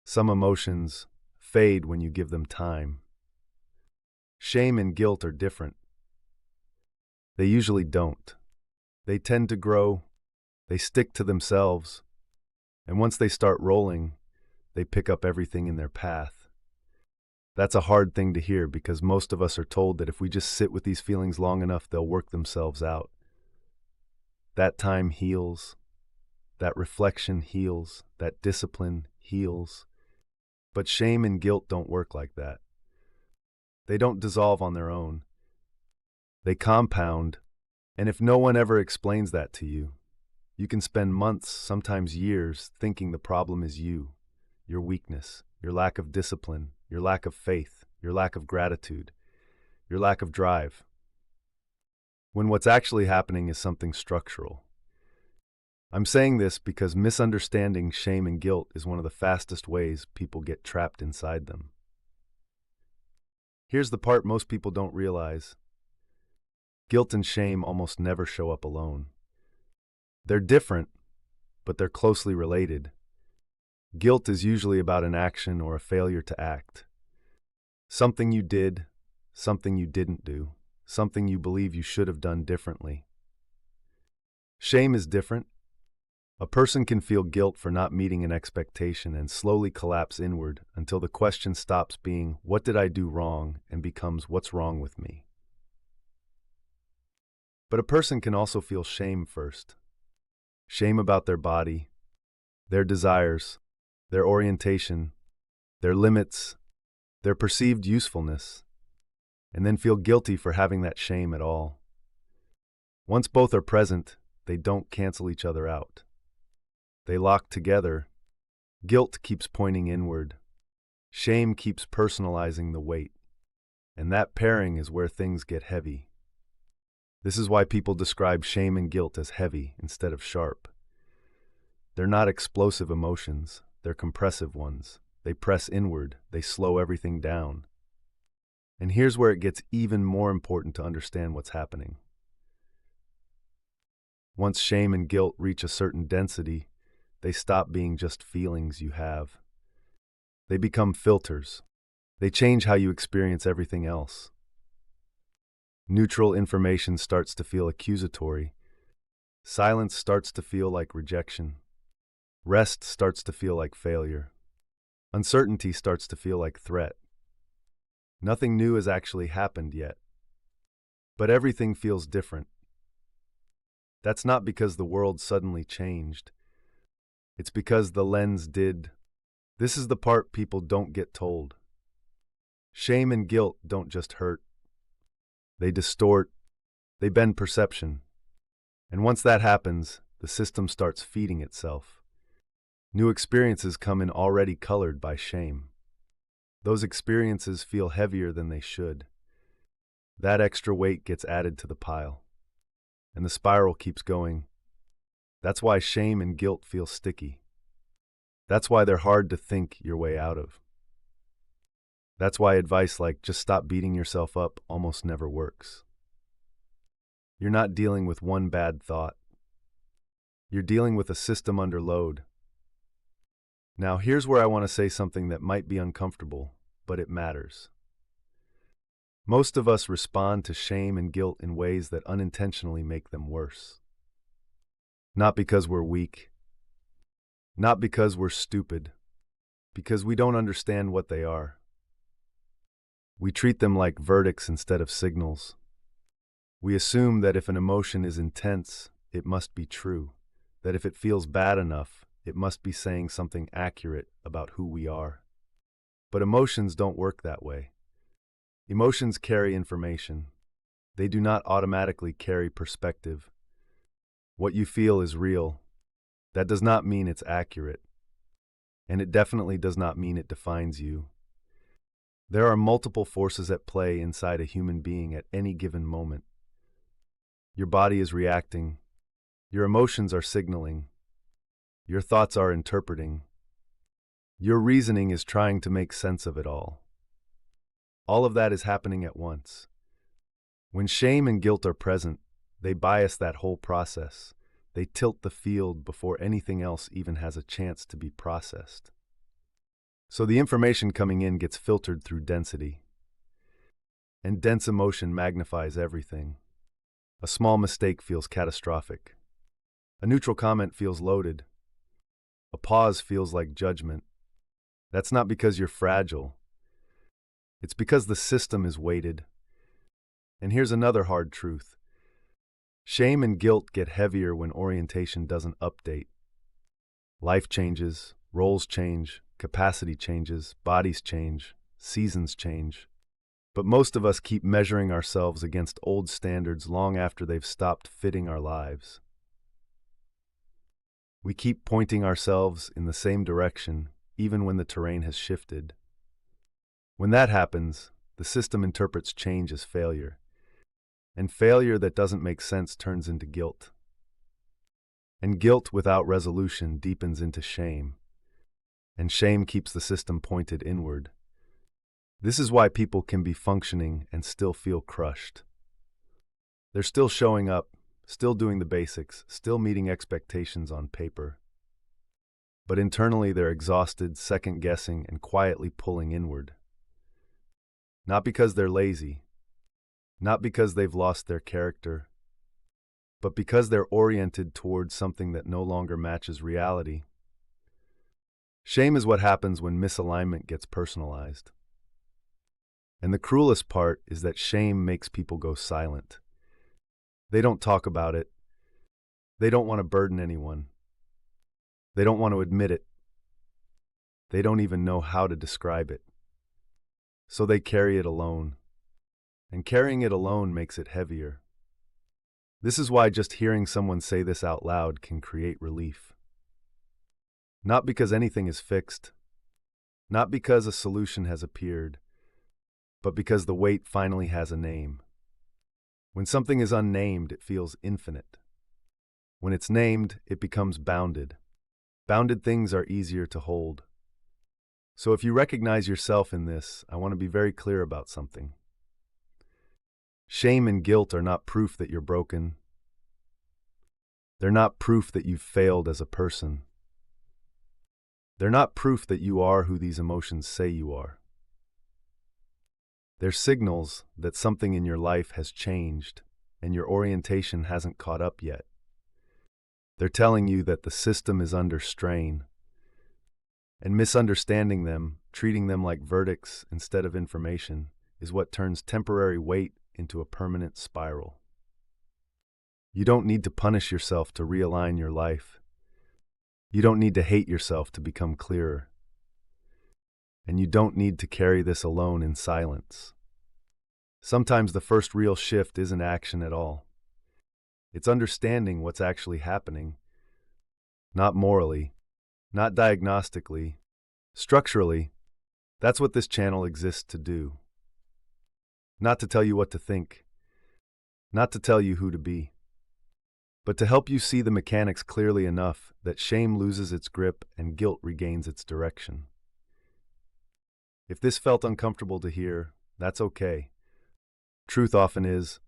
Some emotions fade when you give them time. Shame and guilt are different. They usually don't. They tend to grow, they stick to themselves, and once they start rolling, they pick up everything in their path. That's a hard thing to hear because most of us are told that if we just sit with these feelings long enough, they'll work themselves out. That time heals, that reflection heals, that discipline heals. But shame and guilt don't work like that. They don't dissolve on their own. They compound, and if no one ever explains that to you, you can spend months, sometimes years, thinking the problem is you, your weakness, your lack of discipline, your lack of faith, your lack of gratitude, your lack of drive, when what's actually happening is something structural. I'm saying this because misunderstanding shame and guilt is one of the fastest ways people get trapped inside them. Here's the part most people don't realize. Guilt and shame almost never show up alone. They're different, but they're closely related. Guilt is usually about an action or a failure to act. Something you did, something you didn't do, something you believe you should have done differently. Shame is different. A person can feel guilt for not meeting an expectation and slowly collapse inward until the question stops being, "What did I do wrong?" and becomes, "What's wrong with me?" But a person can also feel shame first. Shame about their body, their desires, their orientation, their limits, their perceived usefulness, and then feel guilty for having that shame at all. Once both are present, they don't cancel each other out. They lock together. Guilt keeps pointing inward. Shame keeps personalizing the weight. And that pairing is where things get heavy. This is why people describe shame and guilt as heavy instead of sharp. They're not explosive emotions, they're compressive ones. They press inward, they slow everything down. And here's where it gets even more important to understand what's happening. Once shame and guilt reach a certain density, they stop being just feelings you have. They become filters. They change how you experience everything else. Neutral information starts to feel accusatory. Silence starts to feel like rejection. Rest starts to feel like failure. Uncertainty starts to feel like threat. Nothing new has actually happened yet. But everything feels different. That's not because the world suddenly changed. It's because the lens did. This is the part people don't get told. Shame and guilt don't just hurt. They distort. They bend perception. And once that happens, the system starts feeding itself. New experiences come in already colored by shame. Those experiences feel heavier than they should. That extra weight gets added to the pile. And the spiral keeps going. That's why shame and guilt feel sticky. That's why they're hard to think your way out of. That's why advice like just stop beating yourself up almost never works. You're not dealing with one bad thought. You're dealing with a system under load. Now here's where I want to say something that might be uncomfortable, but it matters. Most of us respond to shame and guilt in ways that unintentionally make them worse. Not because we're weak. Not because we're stupid. Because we don't understand what they are. We treat them like verdicts instead of signals. We assume that if an emotion is intense, it must be true. That if it feels bad enough, it must be saying something accurate about who we are. But emotions don't work that way. Emotions carry information. They do not automatically carry perspective. What you feel is real. That does not mean it's accurate. And it definitely does not mean it defines you. There are multiple forces at play inside a human being at any given moment. Your body is reacting. Your emotions are signaling. Your thoughts are interpreting. Your reasoning is trying to make sense of it all. All of that is happening at once. When shame and guilt are present, they bias that whole process. They tilt the field before anything else even has a chance to be processed. So the information coming in gets filtered through density. And dense emotion magnifies everything. A small mistake feels catastrophic. A neutral comment feels loaded. A pause feels like judgment. That's not because you're fragile. It's because the system is weighted. And here's another hard truth. Shame and guilt get heavier when orientation doesn't update. Life changes, roles change, capacity changes, bodies change, seasons change. But most of us keep measuring ourselves against old standards long after they've stopped fitting our lives. We keep pointing ourselves in the same direction, even when the terrain has shifted. When that happens, the system interprets change as failure. And failure that doesn't make sense turns into guilt. And guilt without resolution deepens into shame. And shame keeps the system pointed inward. This is why people can be functioning and still feel crushed. They're still showing up, still doing the basics, still meeting expectations on paper. But internally they're exhausted, second-guessing, and quietly pulling inward. Not because they're lazy, not because they've lost their character, but because they're oriented towards something that no longer matches reality. Shame is what happens when misalignment gets personalized. And the cruelest part is that shame makes people go silent. They don't talk about it. They don't want to burden anyone. They don't want to admit it. They don't even know how to describe it. So they carry it alone. And carrying it alone makes it heavier. This is why just hearing someone say this out loud can create relief. Not because anything is fixed, not because a solution has appeared, but because the weight finally has a name. When something is unnamed, it feels infinite. When it's named, it becomes bounded. Bounded things are easier to hold. So if you recognize yourself in this, I want to be very clear about something. Shame and guilt are not proof that you're broken. They're not proof that you've failed as a person. They're not proof that you are who these emotions say you are. They're signals that something in your life has changed and your orientation hasn't caught up yet. They're telling you that the system is under strain. And misunderstanding them, treating them like verdicts instead of information, is what turns temporary weight into a permanent spiral. You don't need to punish yourself to realign your life. You don't need to hate yourself to become clearer. And you don't need to carry this alone in silence. Sometimes the first real shift isn't action at all. It's understanding what's actually happening. Not morally, not diagnostically, structurally. That's what this channel exists to do. Not to tell you what to think, not to tell you who to be, but to help you see the mechanics clearly enough that shame loses its grip and guilt regains its direction. If this felt uncomfortable to hear, that's okay. Truth often is,